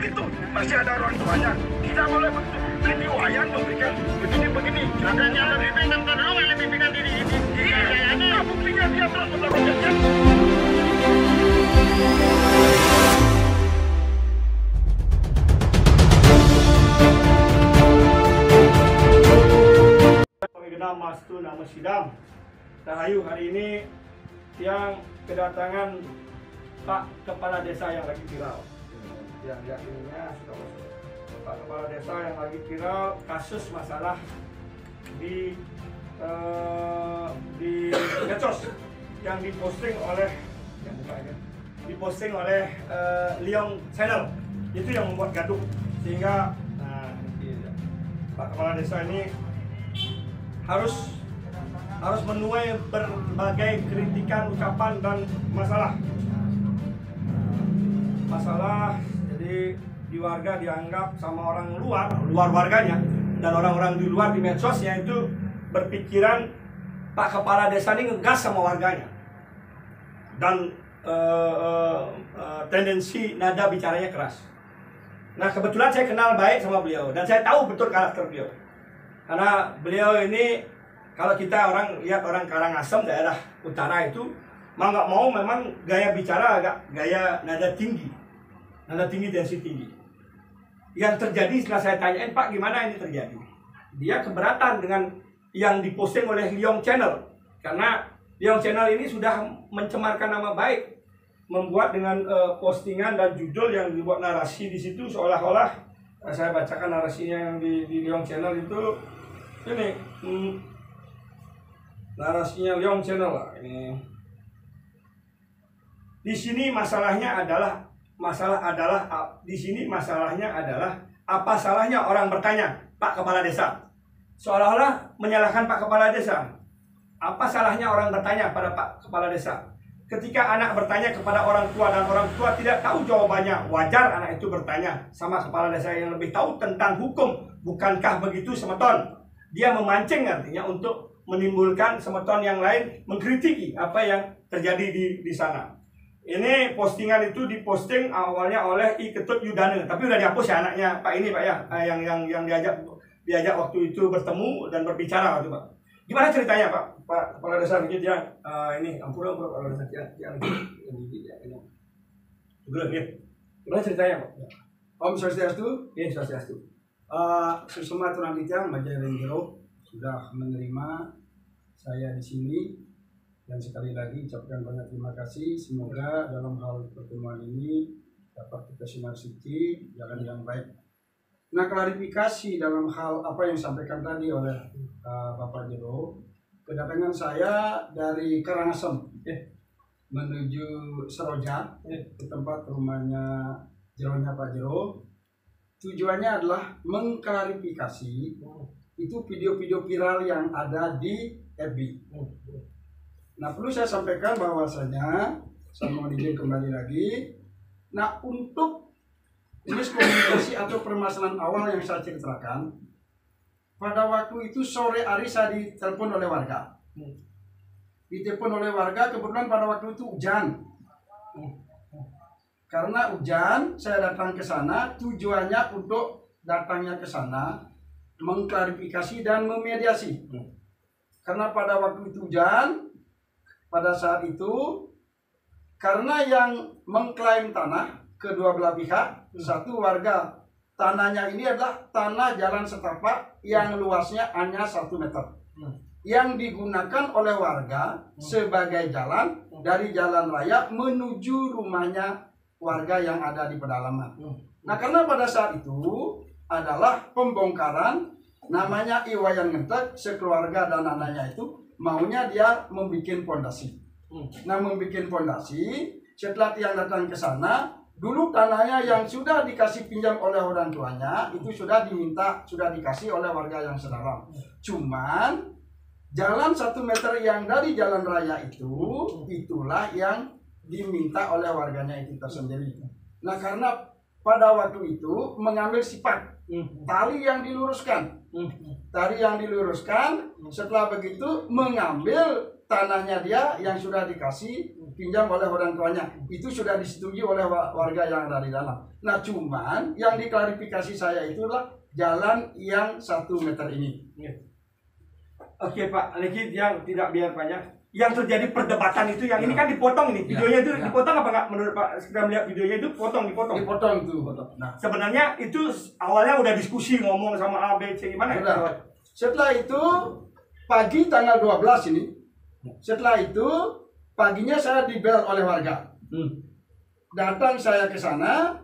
begitu, masih ada orang tuanya. Tidak boleh begitu. Nanti wayan memberikan begini-begini. Makanya ada bimbingan kan lu nggak bimbingan diri ini. Iya, buktinya dia telah melakukan. Nama itu nama sidang. Rahayu hari ini yang kedatangan Pak Kepala Desa yang lagi viral. Yang ininya sudah masuk. Pak Kepala Desa yang lagi viral kasus masalah di medsos yang diposting oleh Leong Channel. Itu yang membuat gaduh sehingga Pak Kepala Desa ini harus menuai berbagai kritikan, ucapan dan masalah. Jadi di warga dianggap sama orang luar warganya dan orang-orang di luar di medsosnya itu berpikiran Pak Kepala Desa ini ngegas sama warganya dan tendensi nada bicaranya keras. Nah kebetulan saya kenal baik sama beliau dan saya tahu betul karakter beliau. Karena beliau ini, kalau kita lihat orang Karangasem daerah utara itu, mau nggak mau memang gaya bicara agak gaya nada tinggi, tensi tinggi. Yang terjadi setelah saya tanyain, Pak gimana ini terjadi? Dia keberatan dengan yang diposting oleh Leong Channel, karena Leong Channel ini sudah mencemarkan nama baik, membuat dengan postingan dan judul yang dibuat narasi di situ seolah-olah saya bacakan narasinya yang di Leong Channel itu. Ini narasinya Leong Channel lah ini. Di sini masalahnya adalah apa salahnya orang bertanya Pak Kepala Desa, seolah-olah menyalahkan Pak Kepala Desa. Apa salahnya orang bertanya pada Pak Kepala Desa? Ketika anak bertanya kepada orang tua dan orang tua tidak tahu jawabannya, wajar anak itu bertanya sama Kepala Desa yang lebih tahu tentang hukum. Bukankah begitu, Semeton? Dia memancing artinya untuk menimbulkan Semeton yang lain mengkritiki apa yang terjadi di sana. Ini postingan itu diposting awalnya oleh I Ketut Yudane, tapi udah dihapus ya anaknya Pak ini Pak ya, yang diajak waktu itu bertemu dan berbicara waktu Pak. Gimana ceritanya Pak Kepala Desa begitu ya? Ini ampun Kepala Desa yang gimana ceritanya Pak? Om Swastiastu. Iya Swastiastu. Susuma Tunanitiang Majalengka Jero sudah menerima saya di sini dan sekali lagi ucapkan banyak terima kasih. Semoga dalam hal pertemuan ini dapat kita sinarsikan jalan yang baik. Nah, klarifikasi dalam hal apa yang disampaikan tadi oleh Bapak Jero, kedatangan saya dari Karangasem menuju Seroja ke tempat rumahnya Jeronya Pak Jero. Tujuannya adalah mengklarifikasi itu video-video viral yang ada di FB. Nah, perlu saya sampaikan bahwasanya saya mohon izin kembali lagi. Nah, untuk jenis komunikasi atau permasalahan awal yang saya ceritakan, pada waktu itu sore hari saya ditelepon oleh warga. Ditelepon oleh warga, kebetulan pada waktu itu hujan. Karena hujan, saya datang ke sana. Tujuannya untuk datangnya ke sana mengklarifikasi dan memediasi. Karena pada waktu itu hujan, pada saat itu, karena yang mengklaim tanah kedua belah pihak, satu warga tanahnya ini adalah tanah jalan setapak yang luasnya hanya 1 meter. Yang digunakan oleh warga sebagai jalan dari jalan raya menuju rumahnya warga yang ada di pedalaman. Nah, karena pada saat itu adalah pembongkaran, namanya Iwayan Ngetek, sekeluarga dan anaknya itu maunya dia membuat pondasi. Nah, membuat pondasi, setelah yang datang ke sana, dulu tanahnya yang sudah dikasih pinjam oleh orang tuanya itu sudah dikasih oleh warga yang sedalam. Cuman jalan 1 meter yang dari jalan raya itulah yang diminta oleh warganya itu tersendiri. Nah, karena pada waktu itu mengambil sifat tali yang diluruskan, setelah begitu mengambil tanahnya dia yang sudah dikasih pinjam oleh orang tuanya. Itu sudah disetujui oleh warga yang ada di dalam. Nah, cuman yang diklarifikasi saya itulah jalan yang 1 meter ini. Oke Pak, lagi yang tidak biar banyak. Yang terjadi perdebatan itu, yang ini kan dipotong ini. Videonya itu dipotong apa enggak menurut Pak? Kita melihat videonya itu dipotong. Dipotong tuh. Nah, sebenarnya itu awalnya udah diskusi ngomong sama A, B, C gimana ya? Setelah itu pagi tanggal 12 ini. Setelah itu paginya saya dibel oleh warga. Datang saya ke sana,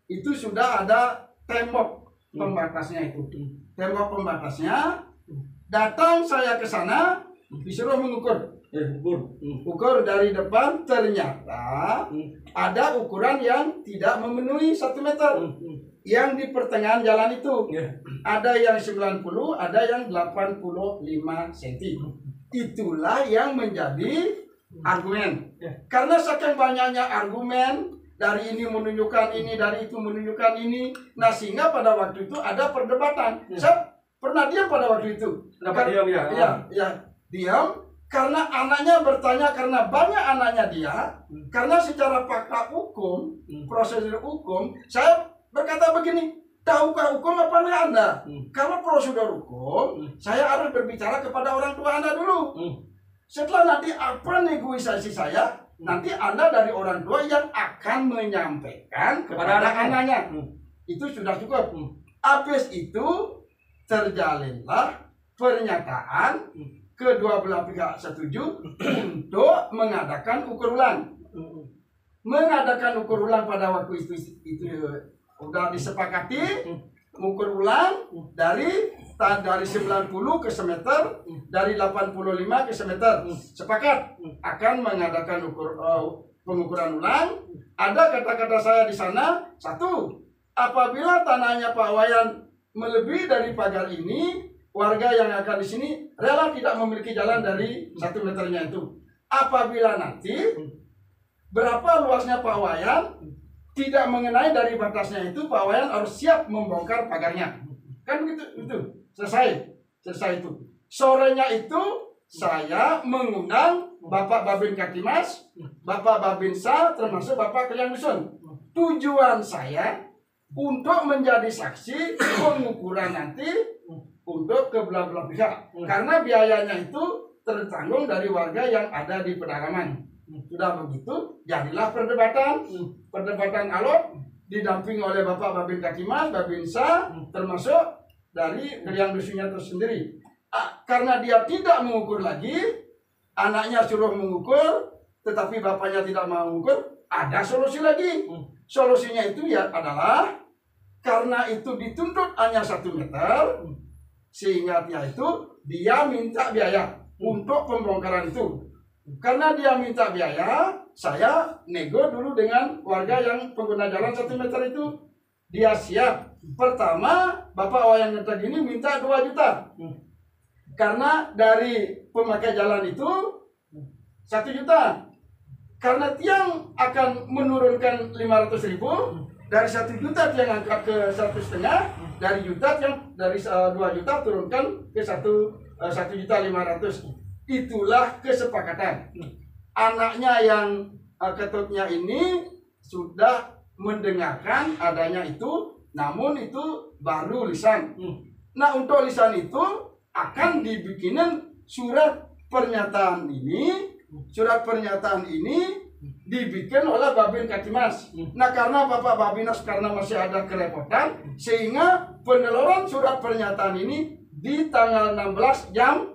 itu sudah ada tembok pembatasnya itu. Tembok pembatasnya. Datang saya ke sana, disuruh mengukur. Ukur dari depan, ternyata ada ukuran yang tidak memenuhi 1 meter. Yang di pertengahan jalan itu ada yang 90, ada yang 85 cm. Itulah yang menjadi argumen. Karena saking banyaknya argumen, dari ini menunjukkan ini, dari itu menunjukkan ini. Nah, sehingga pada waktu itu ada perdebatan. Saya pernah diam pada waktu itu. Diam. Karena anaknya bertanya, karena banyak anaknya dia, karena secara fakta hukum, prosedur hukum, saya berkata begini, tahukah hukum apa enggak Anda? Kalau prosedur hukum, saya harus berbicara kepada orang tua Anda dulu. Setelah nanti apa negosiasi saya, nanti Anda dari orang tua yang akan menyampaikan kepada anak-anaknya. Itu sudah cukup. Habis itu terjalinlah pernyataan kedua belah pihak setuju untuk mengadakan ukur ulang. Mengadakan ukur ulang pada waktu itu sudah disepakati ukur ulang dari 90 ke semeter, dari 85 ke semeter. Sepakat akan mengadakan pengukuran ulang. Ada kata-kata saya di sana, 1, apabila tanahnya Pak Wayan melebihi dari pagar ini, warga yang akan di sini rela tidak memiliki jalan dari 1 meternya itu. Apabila nanti berapa luasnya Pak Wayan tidak mengenai dari batasnya itu, Pak Wayan harus siap membongkar pagarnya. Kan begitu, itu selesai itu. Sorenya itu saya mengundang Bapak Babin Katimas, Bapak Babinsa, termasuk Bapak Keliang Dusun. Tujuan saya untuk menjadi saksi pengukuran nanti untuk kebelah-belah pihak, karena biayanya itu tertanggung dari warga yang ada di pedalaman. Sudah begitu, jadilah perdebatan alot didampingi oleh Bapak Babin Katimas, Babinsa, termasuk dari Keliang Dusunnya tersendiri. Karena dia tidak mengukur lagi, anaknya suruh mengukur, tetapi bapaknya tidak mau mengukur, ada solusi lagi. Solusinya itu adalah karena itu dituntut hanya 1 meter, sehingga dia minta biaya untuk pembongkaran itu. Karena dia minta biaya, saya nego dulu dengan warga yang pengguna jalan 1 meter itu. Dia siap. Pertama, Bapak Wayan Ngetek ini minta 2 juta. Karena dari pemakai jalan itu 1 juta. Karena tiang akan menurunkan 500.000, dari 1 juta tiang angkat ke 1,5. Dari 2 juta turunkan ke 1.500.000. Itulah kesepakatan. Anaknya yang ketutnya ini sudah mendengarkan adanya itu, namun itu baru lisan. Nah, untuk lisan itu akan dibikinin surat pernyataan ini. Surat pernyataan ini dibikin oleh Babin Katimas. Nah, karena Bapak Babinas karena masih ada kerepotan, sehingga peneluran surat pernyataan ini di tanggal 16 jam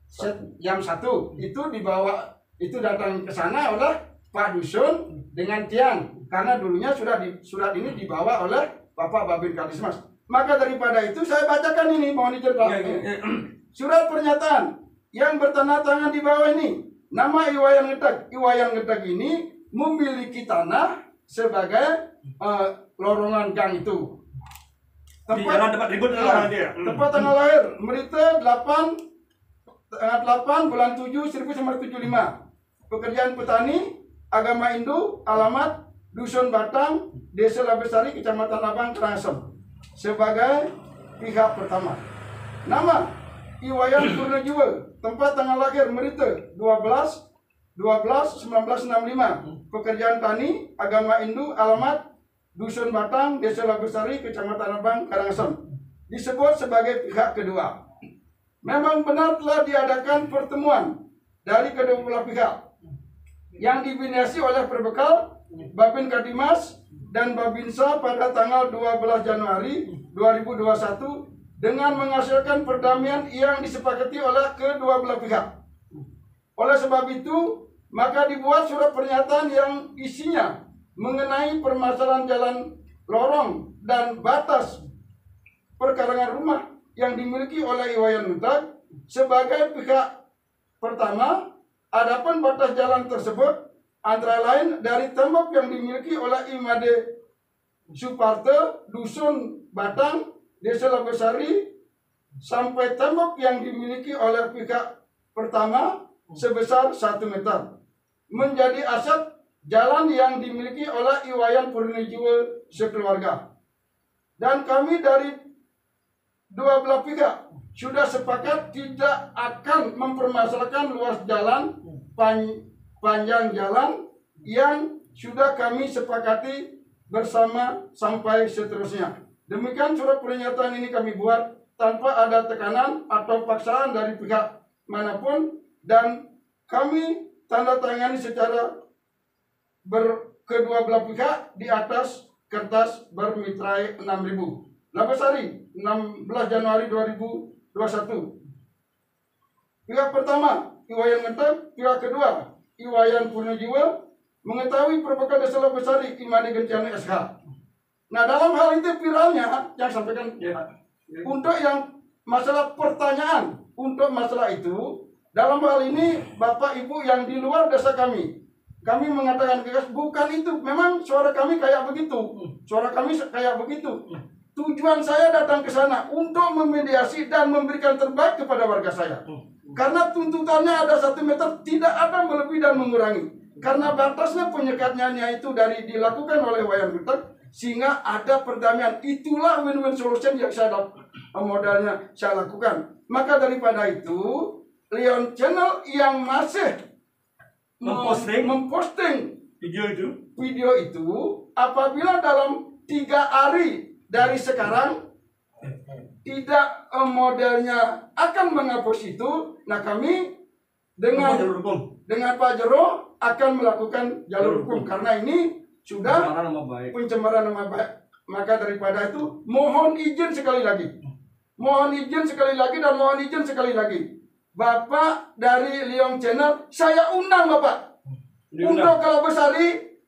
1 itu dibawa, itu datang ke sana oleh Pak Dusun dengan tiang, karena dulunya surat ini dibawa oleh Bapak Babin Katimas. Maka daripada itu saya bacakan ini, mohon izin Pak. Surat pernyataan yang bertanda tangan di bawah ini. Nama Iwayan Ngetek ini memiliki tanah sebagai lorongan gang itu. Tempat tanggal lahir Merite 8 bulan 7 1975. Pekerjaan petani, agama Hindu, alamat Dusun Batang, Desa Labesari, Kecamatan Abang, Karangasem. Sebagai pihak pertama. Nama Iwayan Purnajiwa, tempat tanggal lahir Merite 12/12/1965, pekerjaan tani, agama Hindu, alamat Dusun Batang, Desa Labesari, Kecamatan Abang, Karangasem. Disebut sebagai pihak kedua. Memang benar telah diadakan pertemuan dari kedua belah pihak yang dibinasi oleh Perbekal, Babin Kadimas, dan Babinsa pada tanggal 12 Januari 2021 dengan menghasilkan perdamaian yang disepakati oleh kedua belah pihak. Oleh sebab itu, maka dibuat surat pernyataan yang isinya mengenai permasalahan jalan lorong dan batas perkarangan rumah yang dimiliki oleh Iwayan Muntak sebagai pihak pertama. Adapun batas jalan tersebut antara lain dari tembok yang dimiliki oleh Imade Suparte, Dusun Batang, Desa Labesari, sampai tembok yang dimiliki oleh pihak pertama sebesar 1 meter menjadi aset jalan yang dimiliki oleh Iwayan Purnajiwa sekeluarga. Dan kami dari dua belah pihak sudah sepakat tidak akan mempermasalahkan luas jalan, panjang jalan yang sudah kami sepakati bersama sampai seterusnya. Demikian surat pernyataan ini kami buat tanpa ada tekanan atau paksaan dari pihak manapun, dan kami tanda tangani secara kedua belah pihak di atas kertas bermitrai 6.000. Labesari 16 Januari 2021. Pihak pertama Iwayan Ngetep, pihak kedua Iwayan Purnajiwa mengetahui Perbekal Desa Labesari Imade Gencana SH. Nah, dalam hal itu viralnya yang sampaikan untuk yang masalah pertanyaan, untuk masalah itu dalam hal ini Bapak Ibu yang di luar desa kami mengatakan bukan itu. Memang suara kami kayak begitu. Suara kami kayak begitu. Tujuan saya datang ke sana untuk memediasi dan memberikan terbaik kepada warga saya. Karena tuntutannya ada 1 meter, tidak ada melebihi dan mengurangi. Karena batasnya penyekatnya itu dari dilakukan oleh Iwayan Muntak sehingga ada perdamaian. Itulah win-win solution yang modalnya saya lakukan. Maka daripada itu, Leon Channel yang masih memposting video itu apabila dalam 3 hari dari sekarang tidak modelnya akan menghapus itu, nah kami dengan Pak Jero akan melakukan jalur hukum karena ini sudah pencemaran nama baik. Maka daripada itu mohon izin sekali lagi, dan mohon izin sekali lagi. Bapak dari Leon Channel, saya undang Bapak untuk ke Labesari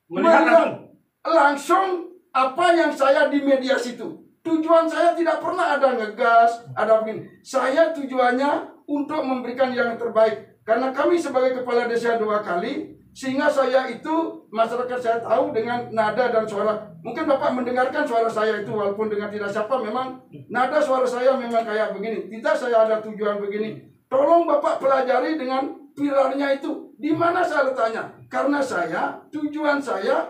melihat langsung apa yang saya di mediasi itu. Tujuan saya tidak pernah ada ngegas, ada begini. Saya tujuannya untuk memberikan yang terbaik. Karena kami sebagai kepala desa 2 kali, sehingga saya itu masyarakat saya tahu dengan nada dan suara. Mungkin Bapak mendengarkan suara saya itu walaupun dengan tidak siapa, memang nada suara saya memang kayak begini. Tidak saya ada tujuan begini. Tolong Bapak pelajari dengan pilarnya itu. Di mana saya letaknya? Karena tujuan saya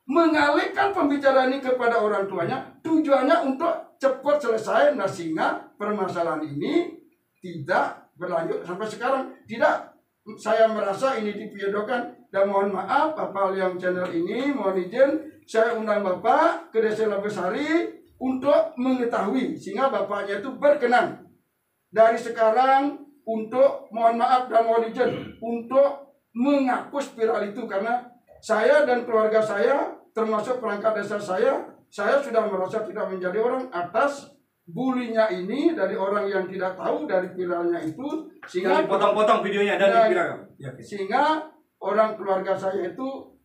mengalihkan pembicaraan ini kepada orang tuanya. Tujuannya untuk cepat selesai. Nah, sehingga permasalahan ini tidak berlanjut sampai sekarang. Tidak, saya merasa ini dipiadokan. Dan mohon maaf, Bapak Leon Channel ini, mohon izin, saya undang Bapak ke Desa Labesari untuk mengetahui. Sehingga Bapaknya itu berkenan. Dari sekarang, untuk mohon maaf dan mohon izin untuk menghapus viral itu, karena saya dan keluarga saya termasuk perangkat desa saya sudah merasa tidak menjadi orang atas bulinya ini dari orang yang tidak tahu dari viralnya itu, sehingga potong-potong videonya dari viral. Sehingga orang keluarga saya itu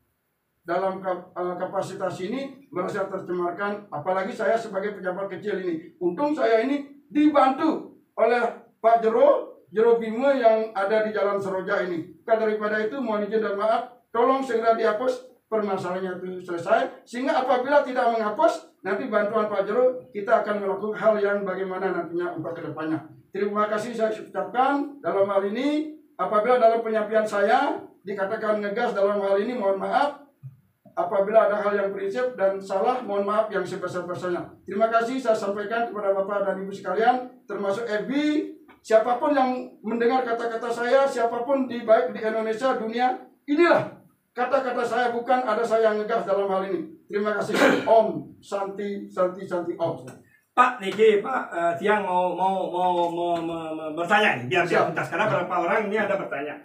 dalam kapasitas ini merasa tercemarkan, apalagi saya sebagai pejabat kecil ini. Untung saya ini dibantu oleh Pak Jero Bima yang ada di Jalan Seroja ini. Daripada itu mohon izin dan maaf, tolong segera dihapus, permasalahannya itu selesai. Sehingga apabila tidak menghapus, nanti bantuan Pak Jero kita akan melakukan hal yang bagaimana nantinya untuk kedepannya. Terima kasih saya ucapkan dalam hal ini. Apabila dalam penyampaian saya dikatakan ngegas dalam hal ini, mohon maaf. Apabila ada hal yang prinsip dan salah, mohon maaf yang sebesar-besarnya. Terima kasih saya sampaikan kepada Bapak dan Ibu sekalian, termasuk Ebi, siapapun yang mendengar kata-kata saya, siapapun baik di Indonesia, dunia, inilah kata-kata saya, bukan ada saya yang ngegas dalam hal ini. Terima kasih. Om Santi Santi Santi Om. Pak Niki, Pak Tiang mau bertanya nih, biar tuntas karena beberapa orang ini ada bertanya.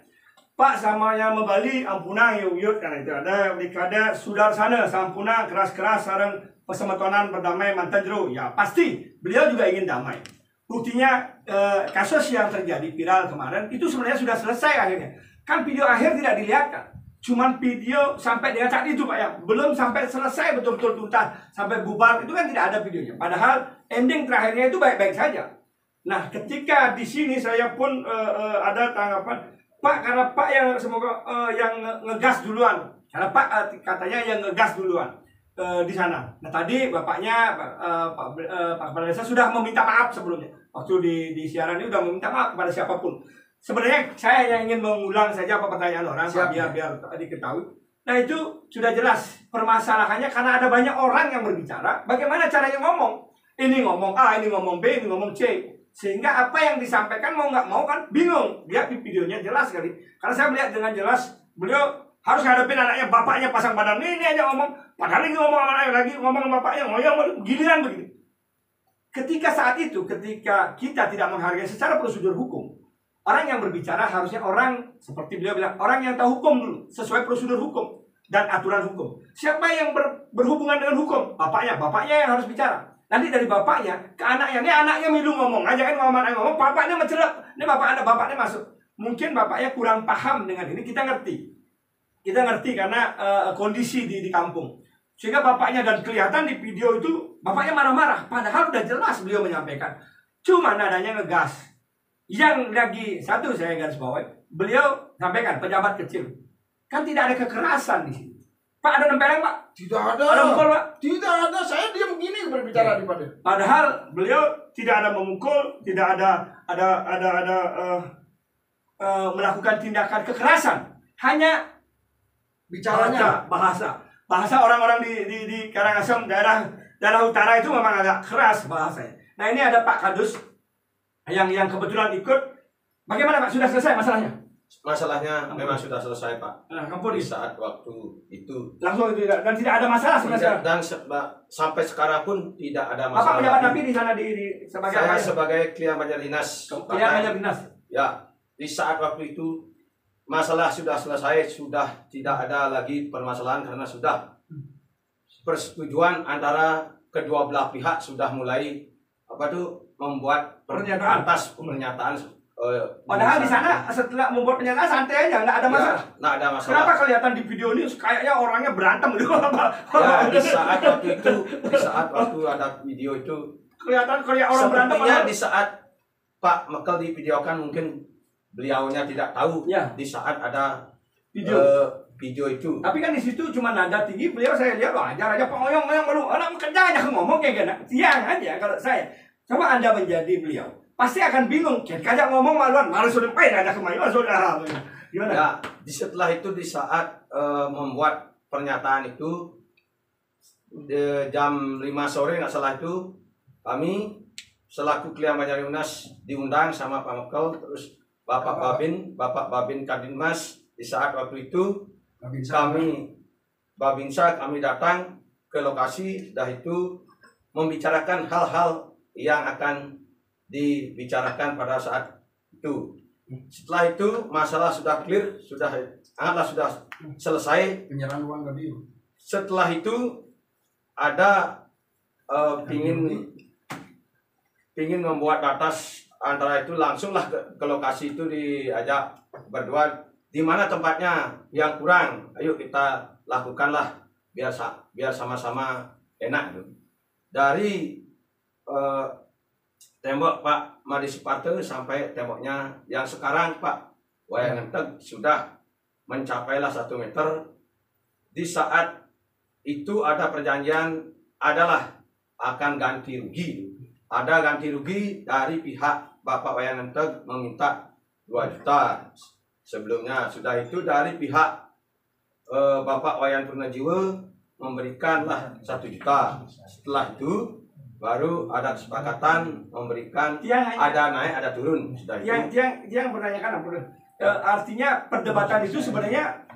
Pak sama yang Bali ampuna yuk kan itu ada dikada Sudarsana sampuna keras-keras sareng pesemetonan berdamai mantan jero. Ya pasti beliau juga ingin damai. Buktinya kasus yang terjadi viral kemarin itu sebenarnya sudah selesai akhirnya. Kan video akhir tidak dilihatkan. Cuman video sampai dengan saat itu Pak ya, belum sampai selesai betul-betul tuntas sampai bubar itu kan tidak ada videonya. Padahal ending terakhirnya itu baik-baik saja. Nah, ketika di sini saya pun ada tanggapan, Pak, karena Pak yang semoga yang ngegas duluan, karena Pak katanya yang ngegas duluan di sana. Nah tadi bapaknya Pak Kepala Desa sudah meminta maaf sebelumnya. Waktu di siaran ini sudah meminta maaf kepada siapapun. Sebenarnya saya yang ingin mengulang saja apa pertanyaan orang biar diketahui. Nah itu sudah jelas permasalahannya karena ada banyak orang yang berbicara. Bagaimana caranya ngomong? Ini ngomong A, ini ngomong B, ini ngomong C. Sehingga apa yang disampaikan mau nggak mau kan bingung. Lihat di videonya jelas sekali. Karena saya melihat dengan jelas beliau harus ngadepin anaknya, bapaknya pasang badan ini aja ngomong. Padahal ini ngomong sama anaknya lagi, ngomong sama bapaknya, ngoyong giliran begini. Ketika saat itu, ketika kita tidak menghargai secara prosedur hukum, orang yang berbicara harusnya orang seperti beliau bilang, orang yang tahu hukum dulu, sesuai prosedur hukum dan aturan hukum. Siapa yang berhubungan dengan hukum? Bapaknya yang harus bicara. Nanti dari bapaknya ke anaknya, ini anaknya milu ngomong, ajakin ngomong, bapaknya mencerap, ini bapaknya masuk. Mungkin bapaknya kurang paham dengan ini, kita ngerti karena kondisi di kampung. Sehingga bapaknya dan kelihatan di video itu, bapaknya marah-marah, padahal udah jelas beliau menyampaikan. Cuma nadanya ngegas. Yang lagi satu saya garis bawahi, beliau sampaikan pejabat kecil, kan tidak ada kekerasan di sini. Pak ada nempeleng Pak? Tidak ada. Ada mukul Pak? Tidak ada. Saya diam begini berbicara di pada. Padahal beliau tidak ada memukul, tidak ada melakukan tindakan kekerasan. Hanya bicaranya bahasa orang-orang di Karangasem daerah utara itu memang agak keras bahasanya. Nah ini ada Pak Kadus yang kebetulan ikut. Bagaimana Pak? Sudah selesai masalahnya? Masalahnya memang sudah selesai Pak. Nah, di saat waktu itu langsung itu dan tidak ada masalah sebenarnya. Dan sampai sekarang pun tidak ada masalah. Apa pendapat Nabi di sana sebagai saya sebagai klien Banjar Dinas. Klien Banjar Dinas. Ya, di saat waktu itu masalah sudah selesai, sudah tidak ada lagi permasalahan karena sudah persetujuan antara kedua belah pihak sudah mulai membuat pernyataan. Padahal di sana setelah membuat pernyataan santai aja, nggak ada masalah. Nggak ada masalah. Kenapa kelihatan di video ini kayaknya orangnya berantem gitu? Ya, di saat waktu ada video itu kelihatan kayak orang berantem. Sepertinya di saat Pak Mekel di videokan mungkin beliaunya tidak tahu ya. Di saat ada video itu. Tapi kan di situ cuma nada tinggi, beliau saya lihat wajar aja pengoyong baru orang kerja aja ngomong kayak gini. Tiang aja kalau saya. Coba Anda menjadi beliau. Pasti akan bingung, kajak ngomong maluan, malu sudah main ada kemajuan saudara. Gimana? Ya, setelah itu di saat membuat pernyataan itu jam 5 sore nggak salah itu kami selaku klien Banjar Dinas diundang sama Pak Mekel, terus Bapak Babin Kadinmas. Di saat waktu itu Babinsa kami datang ke lokasi, dah itu membicarakan hal-hal yang akan dibicarakan pada saat itu. Setelah itu masalah sudah clear, sudah selesai. Penyerahan uang tadi. Setelah itu ada pingin membuat batas antara itu, langsunglah ke lokasi itu diajak berdua, di mana tempatnya yang kurang, ayo kita lakukanlah biar sama-sama enak. Dari tembok Pak Madi Suparte sampai temboknya yang sekarang Pak Wayan Enteg sudah mencapailah 1 meter. Di saat itu ada perjanjian adalah akan ganti rugi. Ada ganti rugi dari pihak Bapak Wayan Enteg meminta 2 juta. Sebelumnya sudah itu dari pihak Bapak Wayan Purnajiwa memberikanlah 1 juta. Setelah itu baru ada kesepakatan memberikan ada naik ada turun sudah itu. Yang menanyakan apa? Artinya perdebatan itu sebenarnya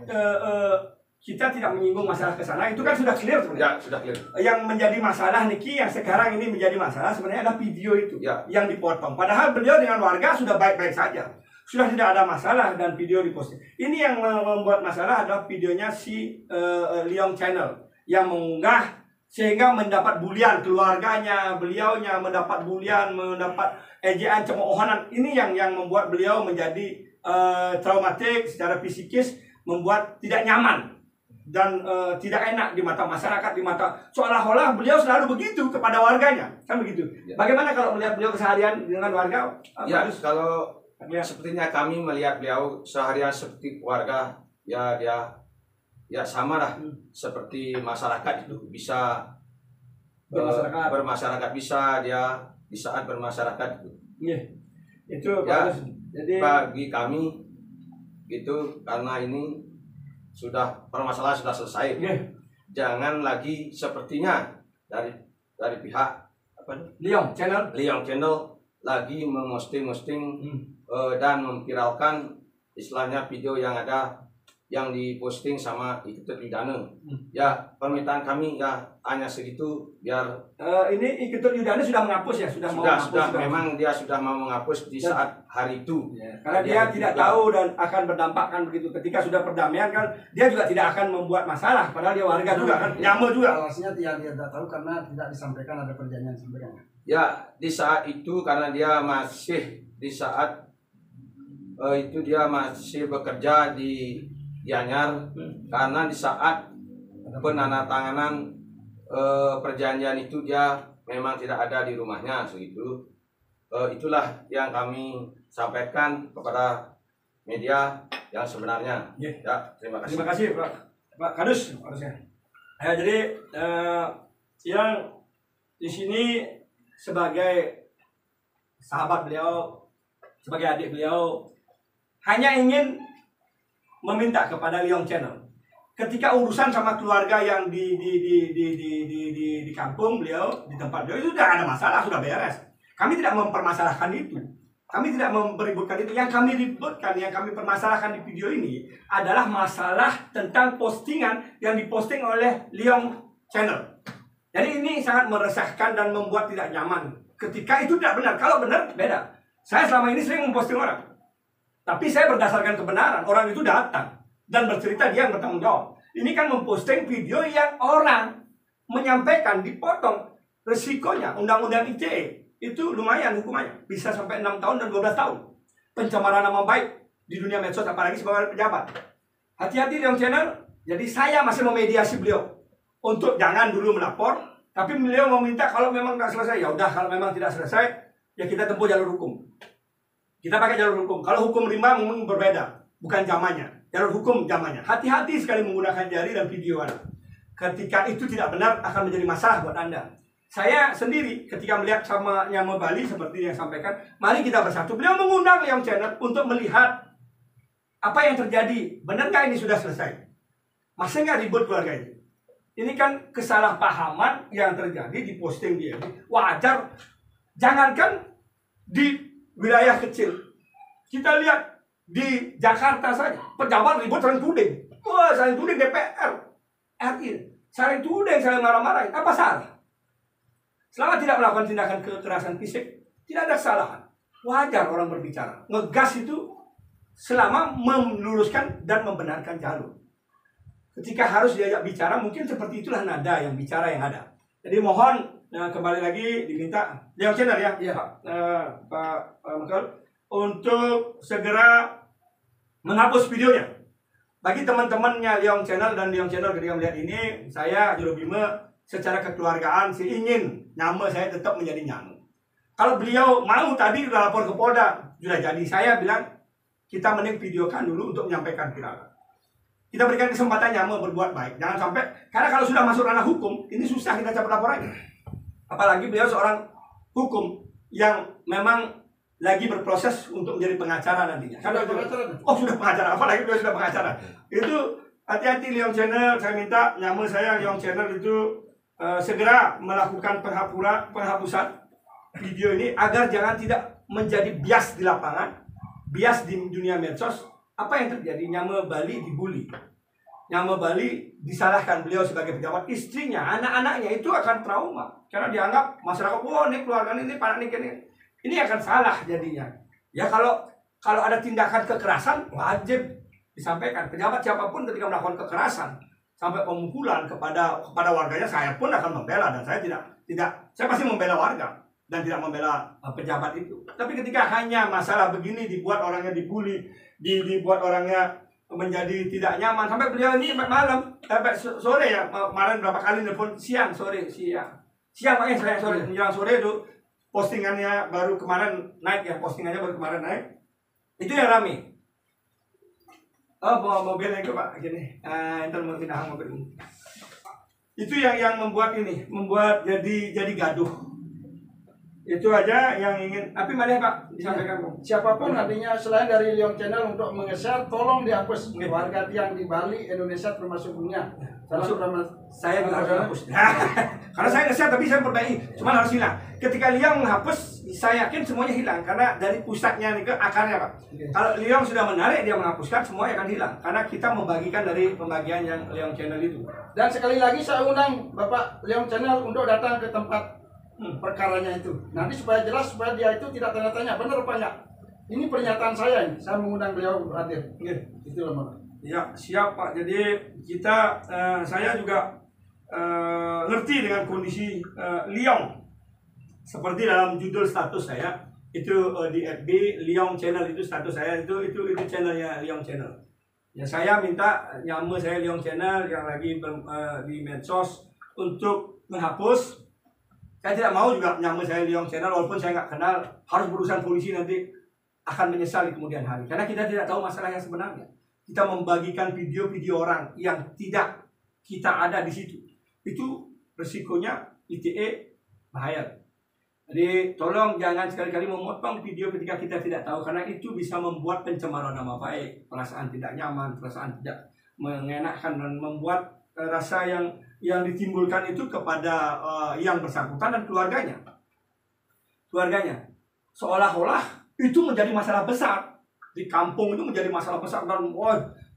kita tidak menyinggung masalah ke sana, itu kan sudah clear sebenarnya. Ya, sudah clear. Yang menjadi masalah Niki yang sekarang ini menjadi masalah sebenarnya adalah video itu yang dipotong. Padahal beliau dengan warga sudah baik-baik saja. Sudah tidak ada masalah dan video diposting. Ini yang membuat masalah adalah videonya si Leong Channel yang mengunggah sehingga mendapat bulian keluarganya, beliaunya mendapat bulian, mendapat ejaan, cemoohan. Ini yang membuat beliau menjadi traumatik secara psikis, membuat tidak nyaman dan tidak enak di mata masyarakat, di mata seolah-olah beliau selalu begitu kepada warganya, kan begitu. Bagaimana kalau melihat beliau keseharian dengan warga? Ya, kalau sepertinya kami melihat beliau seharian seperti warga, ya dia ya sama lah seperti masyarakat itu, bisa bermasyarakat, bisa dia di saat bermasyarakat itu. Itu ya, bagus. Jadi bagi kami itu karena ini sudah permasalahan sudah selesai. Jangan lagi sepertinya dari pihak apa Leong Channel lagi memosting dan memviralkan istilahnya video yang ada yang diposting sama Iketut Yudane. Ya, permintaan kami ya hanya segitu biar ini Iketut Yudane sudah menghapus ya, sudah memang dia sudah mau menghapus di saat hari itu. Karena dia tidak tahu dan akan berdampak kan begitu. Ketika sudah perdamaian kan dia juga tidak akan membuat masalah, padahal dia warga juga kan, nyamel juga. Alasannya dia tidak tahu karena tidak disampaikan ada perjanjian sebelumnya. Ya, di saat itu karena dia masih di saat itu dia masih bekerja di Gianyar, karena di saat penandatanganan perjanjian itu dia memang tidak ada di rumahnya segitu. Itulah yang kami sampaikan kepada media yang sebenarnya. Ya, terima kasih. Terima kasih Pak Kadus harusnya. Jadi yang di sini sebagai sahabat beliau, sebagai adik beliau, hanya ingin meminta kepada Leong Channel, ketika urusan sama keluarga yang di kampung beliau, di tempat beliau itu sudah ada masalah, sudah beres. Kami tidak mempermasalahkan itu, kami tidak meributkan itu. Yang kami ributkan, yang kami permasalahkan di video ini adalah masalah tentang postingan yang diposting oleh Leong Channel. Jadi ini sangat meresahkan dan membuat tidak nyaman. Ketika itu tidak benar, kalau benar beda. Saya selama ini sering memposting orang, tapi saya berdasarkan kebenaran. Orang itu datang dan bercerita dia yang bertanggung jawab. Ini kan memposting video yang orang menyampaikan, dipotong. Resikonya undang-undang ITE itu lumayan hukumannya, bisa sampai 6 tahun dan 12 tahun. Pencemaran nama baik di dunia medsos, apalagi sebagai pejabat. Hati-hati Leong Channel. Jadi saya masih memediasi beliau untuk jangan dulu melapor, tapi beliau meminta kalau memang tidak selesai, ya udah, kalau memang tidak selesai ya kita tempuh jalur hukum. Kita pakai jalur hukum. Kalau hukum rimba mungkin berbeda, bukan zamannya. Jalur hukum zamannya. Hati-hati sekali menggunakan jari dan video Anda. Ketika itu tidak benar akan menjadi masalah buat Anda. Saya sendiri ketika melihat sama Nyama Bali seperti yang sampaikan, mari kita bersatu. Beliau mengundang Leong Channel untuk melihat apa yang terjadi. Benarkah ini sudah selesai? Masih nggak ribut keluarga ini? Ini kan kesalahpahaman yang terjadi di posting dia. Wajar. Jangankan di wilayah kecil, kita lihat di Jakarta saja, pejabat ribut saling tuding. Wah, saling tuding DPR, RI, saling tuding, saling marah-marahin. Apa salah? Selama tidak melakukan tindakan kekerasan fisik, tidak ada kesalahan. Wajar orang berbicara. Ngegas itu selama meluruskan dan membenarkan jalur. Ketika harus diajak bicara, mungkin seperti itulah nada yang bicara yang ada. Jadi mohon kembali lagi diminta Leong Channel ya, Pak Michael, untuk segera menghapus videonya. Bagi teman-temannya Leong Channel dan Leong Channel ketika melihat ini, saya Juru Bima secara kekeluargaan sih ingin nama saya tetap menjadi Nyamu. Kalau beliau mau tadi udah lapor ke Polda, sudah jadi. Saya bilang kita mending videokan dulu untuk menyampaikan viral. Kita berikan kesempatan Nyamu berbuat baik. Jangan sampai, karena kalau sudah masuk ranah hukum, ini susah kita cabut laporannya. Apalagi beliau seorang hukum yang memang lagi berproses untuk menjadi pengacara nantinya. Oh sudah pengacara, apalagi beliau sudah pengacara. Itu hati-hati Leong Channel, saya minta Nyamu saya Leong Channel itu segera melakukan penghapusan video ini agar jangan tidak menjadi bias di lapangan, bias di dunia medsos. Apa yang terjadi? Nyama Bali dibully, Nyama Bali disalahkan, beliau sebagai pejabat, istrinya, anak-anaknya itu akan trauma karena dianggap masyarakat, wah ini keluarga ini panik ini akan salah jadinya. Ya kalau ada tindakan kekerasan wajib disampaikan. Pejabat siapapun ketika melakukan kekerasan sampai pemukulan kepada warganya, saya pun akan membela, dan saya saya pasti membela warga dan tidak membela pejabat itu. Tapi ketika hanya masalah begini dibuat orangnya dibully, dibuat orangnya menjadi tidak nyaman, sampai beliau ini malam, sore ya, kemarin berapa kali nelfon, siang makanya saya sore, menjelang sore itu postingannya baru kemarin naik ya, itu yang rame. Oh, bawa mobilnya itu Pak, gini, ntar mau pindah mobil ini. Itu yang membuat jadi gaduh. Itu aja yang ingin. Tapi mana Pak disampaikan Pak? Siapapun artinya selain dari Liong Channel untuk mengeser, tolong dihapus. Warga yang di Bali, Indonesia termasuk dunia. Saya juga harus hapus. Karena saya nge-share tapi saya perbaiki, cuman harus hilang. Ketika Liong menghapus, saya yakin semuanya hilang karena dari pusatnya nih ke akarnya Pak. Kalau Liong sudah menarik, dia menghapuskan, semuanya akan hilang karena kita membagikan dari pembagian yang Liong Channel itu. Dan sekali lagi saya undang Bapak Liong Channel untuk datang ke tempat perkaranya itu. Nanti supaya jelas, supaya dia itu tidak tanya-tanya benar apa enggak. Ini pernyataan saya ini. Saya mengundang beliau untuk hadir. Itulah Pak. Ya, siap Pak. Jadi kita saya juga ngerti dengan kondisi Liong. Seperti dalam judul status saya itu di FB Liong Channel, itu status saya itu channelnya Liong Channel. Ya, saya minta nyama saya Liong Channel yang lagi di medsos untuk menghapus. Saya tidak mau juga nyama saya Liong Channel walaupun saya nggak kenal, harus berurusan polisi, nanti akan menyesal di kemudian hari. Karena kita tidak tahu masalah yang sebenarnya. Kita membagikan video-video orang yang tidak kita ada di situ. Itu resikonya ITE bahaya. Jadi tolong jangan sekali-kali memotong video ketika kita tidak tahu, karena itu bisa membuat pencemaran nama baik, perasaan tidak nyaman, perasaan tidak mengenakan, dan membuat rasa yang ditimbulkan itu kepada yang bersangkutan dan keluarganya. Seolah-olah itu menjadi masalah besar. Di kampung itu menjadi masalah besar, dan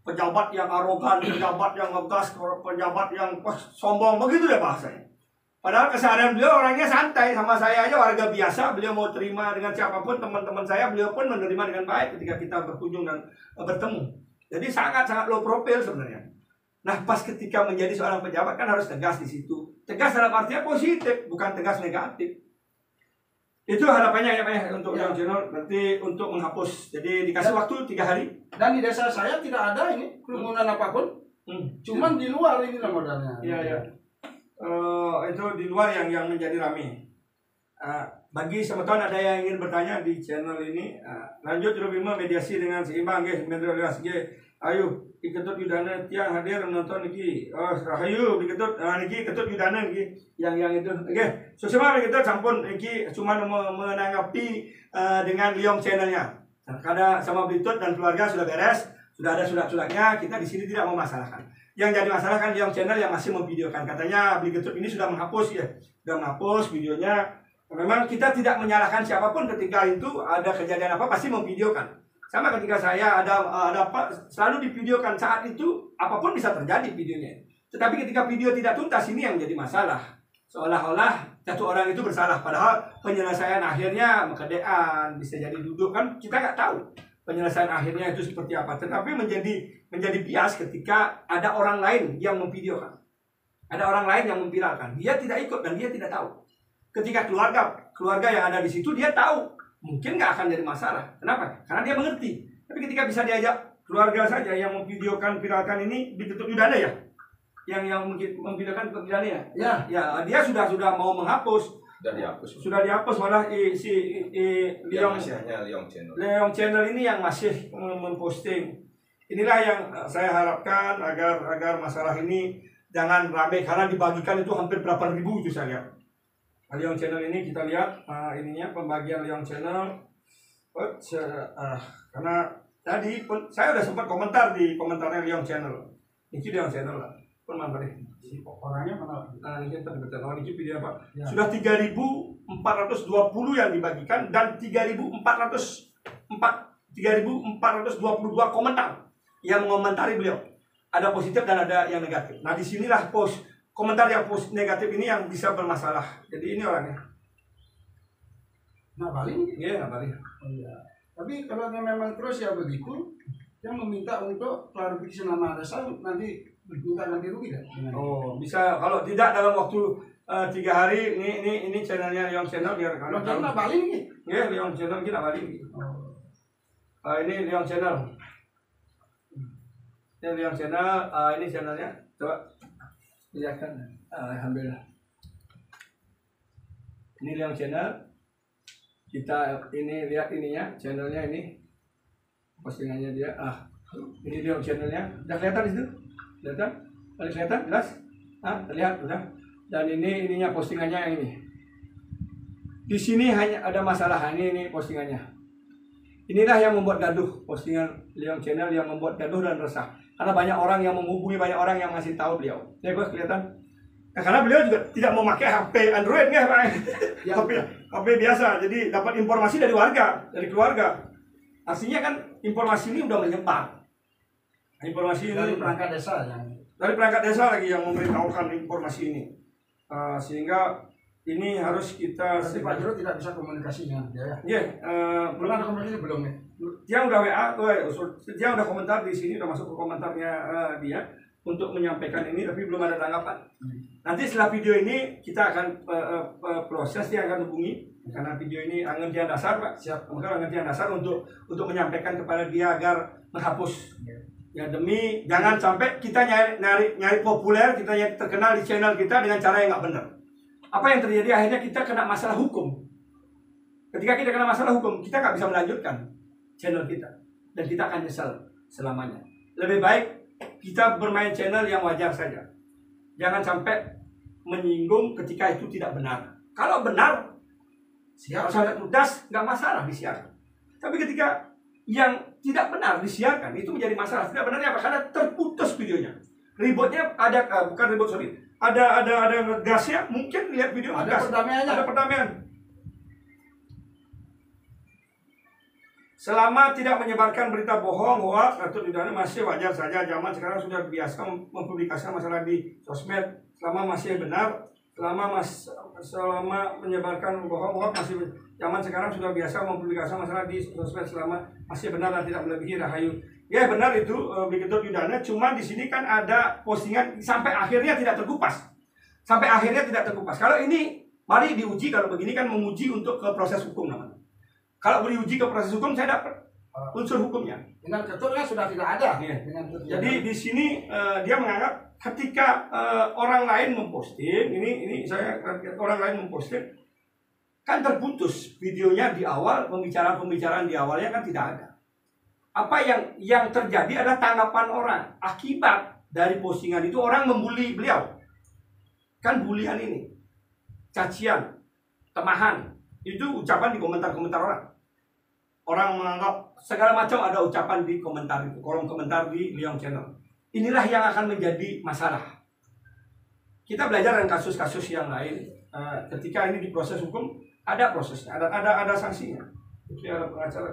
pejabat yang arogan, pejabat yang ngegas, pejabat yang sombong, begitu ya bahasanya. Padahal keseharian beliau orangnya santai, sama saya aja warga biasa, beliau mau terima dengan siapapun, teman-teman saya, beliau pun menerima dengan baik ketika kita berkunjung dan bertemu. Jadi sangat-sangat low profile sebenarnya. Nah, pas ketika menjadi seorang pejabat kan harus tegas di situ. Tegas dalam artinya positif, bukan tegas negatif. Itu harapannya ya Pak ya, untuk Liong Channel nanti untuk menghapus. Jadi dikasih waktu 3 hari. Dan di desa saya tidak ada ini kerumunan apapun. Cuman di luar ini lah modalnya. Iya. Itu di luar yang menjadi ramai. Bagi teman-teman ada yang ingin bertanya di channel ini, lanjut Rubima mediasi dengan seimbang guys, mediasi guys. Ayo iketut yudana tiang hadir menonton niki. Rahayu iketut niki ketut yudana niki yang itu. Oke. So semua kita campur niki cuma menanggapi dengan Liong Channelnya. Karena sama Blitut dan keluarga sudah beres, sudah ada surat-suratnya, kita di sini tidak memasalahkan. Yang jadi masalah kan Liong Channel yang masih memvideokan. Katanya Blitut ini sudah menghapus ya. Sudah menghapus videonya. Memang kita tidak menyalahkan siapapun ketika itu ada kejadian apa pasti memvideokan. Sama ketika saya ada apa selalu divideokan, saat itu apapun bisa terjadi videonya. Tetapi ketika video tidak tuntas, ini yang jadi masalah. Seolah-olah satu orang itu bersalah, padahal penyelesaian akhirnya kedean, bisa jadi duduk kan, kita nggak tahu penyelesaian akhirnya itu seperti apa. Tetapi menjadi bias ketika ada orang lain yang memvideokan, ada orang lain yang memviralkan, dia tidak ikut dan dia tidak tahu. Ketika keluarga yang ada di situ dia tahu, mungkin nggak akan jadi masalah. Kenapa? Karena dia mengerti. Tapi ketika bisa diajak keluarga saja yang memvideokan, viralkan ini ditutup yudana ya, yang memvideokan yudana ya, ya dia sudah mau menghapus. Sudah dihapus malah Liong Channel ini yang masih memposting. Inilah yang saya harapkan agar masalah ini jangan ramai, karena dibagikan itu hampir berapa ribu itu saya lihat. Liong Channel ini kita lihat ininya pembagian Liong Channel. Karena tadi pun saya udah sempat komentar di komentarnya Liong Channel. Ini Liong Channel lah. Pun Si orangnya mana? Nah, ini kita betul. Oh, ini video apa? Ya. Sudah 3.420 yang dibagikan dan 3.422 komentar yang mengomentari beliau. Ada positif dan ada yang negatif. Nah, disinilah komentar yang negatif ini yang bisa bermasalah. Jadi ini orangnya. Nah, paling Iya, nggak balik. oh, iya. Tapi kalau memang terus ya begitu, yang meminta untuk klarifikasi nama desa nanti minta ganti rugi kan? Oh, bisa kalau tidak dalam waktu 3 hari. Ini channelnya Leong Channel biar Kalau kalian tahu. kita balik nih. Ya, Leong Channel kita balik. Ini Leong Channel. Ini Leong Channel. Ini channelnya. Coba lihatkan. Alhamdulillah. Ini Leong Channel. Kita ini lihat ininya, channelnya ini. Postingannya dia. Ini Leong channelnya. Udah kelihatan di situ? Kelihatan? Kelihatan? Jelas? Terlihat udah. Dan ininya postingannya yang ini. Di sini hanya ada masalah. Ini postingannya. Inilah yang membuat gaduh, postingan Leong Channel yang membuat gaduh dan resah. Karena banyak orang yang menghubungi, banyak orang yang ngasih tahu beliau. Ya, gue kelihatan. Nah, karena beliau juga tidak memakai HP Android, nggak, Pak? Ya, HP biasa. Jadi dapat informasi dari warga, dari keluarga. Artinya kan informasi ini udah menyebar. Informasi ini dari perangkat desa yang dari perangkat desa lagi yang memberitahukan informasi ini. Sehingga ini harus kita. berarti Pak Jero tidak bisa komunikasi dengan dia ya? Iya, Belum ada komunikasi belum nih? dia udah WA, dia udah komentar di sini, udah masuk ke komentarnya dia untuk menyampaikan ini, tapi belum ada tanggapan. Nanti setelah video ini kita akan proses, dia akan hubungi karena video ini pengertian dasar, Pak. Siap. Maka pengertian dasar untuk menyampaikan kepada dia agar menghapus. Ya, demi jangan sampai kita nyari populer, kita nyari terkenal di channel kita dengan cara yang nggak benar. Apa yang terjadi akhirnya kita kena masalah hukum. Ketika kita kena masalah hukum, kita nggak bisa melanjutkan channel kita dan kita akan nyesal selamanya. Lebih baik kita bermain channel yang wajar saja. Jangan sampai menyinggung ketika itu tidak benar. Kalau benar, Siap. sangat mudas, nggak masalah disiarkan. Tapi ketika yang tidak benar disiarkan, itu menjadi masalah. Tidak benarnya apa? Karena terputus videonya. Ributnya ada, bukan ribut, sorry. Ada gasnya, mungkin lihat video Ada gas. perdamaiannya. Ada perdamaian. Selama tidak menyebarkan berita bohong, hoax, atau tidak masih wajar saja. Zaman sekarang sudah biasa mempublikasikan masalah di sosmed. Selama masih benar, selama menyebarkan bohong, hoax masih. Zaman sekarang sudah biasa mempublikasikan masalah di sosmed selama masih benar dan tidak melebihi rahayu. Ya benar itu begitu Yudana. Cuma di sini kan ada postingan sampai akhirnya tidak terkupas. Sampai akhirnya tidak terkupas. Kalau ini mari diuji, kalau begini kan menguji untuk ke proses hukum namanya. Kalau diuji ke proses hukum saya dapat unsur hukumnya. Dengan keturnya sudah tidak ada. Iya. Dengan ketur. Jadi di sini dia menganggap ketika orang lain memposting, ini saya orang lain memposting kan terputus videonya di awal, pembicaraan di awalnya kan tidak ada. Apa yang terjadi adalah tanggapan orang akibat dari postingan itu. Orang membuli beliau, kan bulian ini, cacian, temahan, itu ucapan di komentar-komentar orang. Orang menganggap segala macam ada ucapan di komentar itu, kolom komentar di Leong Channel. Inilah yang akan menjadi masalah. Kita belajar dari kasus-kasus yang lain. Ketika ini diproses hukum, ada prosesnya, ada sanksinya. Jadi ada pengacara.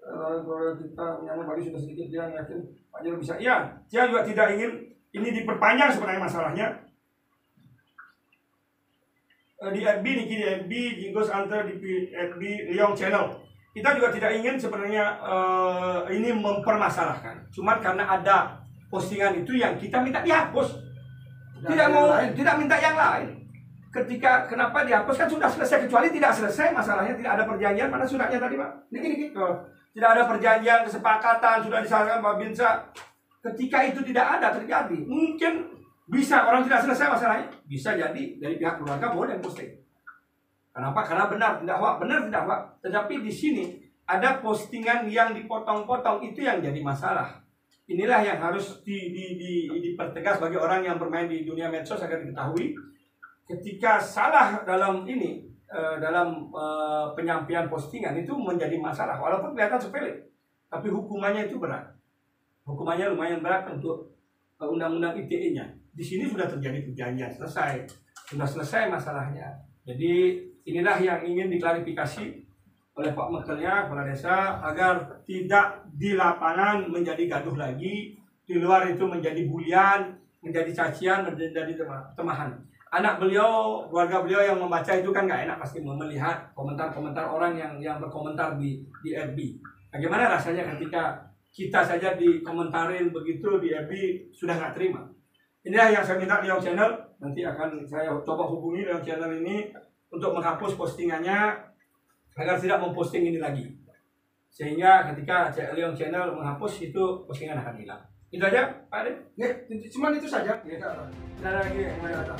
Kalau kita menyambut Bali sudah sedikit, dia yakin Pak Jero bisa. Iya, dia juga tidak ingin ini diperpanjang sebenarnya masalahnya. Di FB, Niki di FB, Jingos Anter di FB Leong Channel. Kita juga tidak ingin sebenarnya ini mempermasalahkan. Cuma karena ada postingan itu yang kita minta dihapus. Tidak minta yang lain. Ketika kenapa dihapus kan sudah selesai, kecuali tidak selesai masalahnya, tidak ada perjanjian. Mana suratnya tadi, Pak? Niki. Tidak ada perjanjian, kesepakatan, sudah disarankan Pak Binsa. Ketika itu tidak ada terjadi, mungkin bisa orang tidak selesai masalahnya. Bisa jadi dari pihak keluarga boleh posting. Kenapa? Karena benar tidak hoax, benar tidak hoax. Tetapi di sini ada postingan yang dipotong-potong, itu yang jadi masalah. Inilah yang harus dipertegas bagi orang yang bermain di dunia medsos agar diketahui. Ketika salah dalam ini, dalam penyampaian postingan itu menjadi masalah. Walaupun kelihatan sepele, tapi hukumannya itu berat. Hukumannya lumayan berat untuk undang-undang ITE-nya. di sini sudah terjadi perjanjian, sudah selesai masalahnya. Jadi inilah yang ingin diklarifikasi oleh Pak Mekelnya, kepala desa, agar tidak di lapangan menjadi gaduh lagi, di luar itu menjadi bulian, menjadi cacian, menjadi temahan. Anak beliau, keluarga beliau yang membaca itu kan nggak enak pasti melihat komentar-komentar orang yang berkomentar di FB. Bagaimana rasanya ketika kita saja dikomentarin begitu di FB sudah nggak terima. Inilah yang saya minta Leong Channel, nanti akan saya coba hubungi Leong Channel ini untuk menghapus postingannya agar tidak memposting ini lagi. Sehingga ketika Leong Channel menghapus itu postingan akan hilang. Itu aja, Pak Ade. Ya, cuma itu saja. Ya, tidak ada lagi yang mau datang.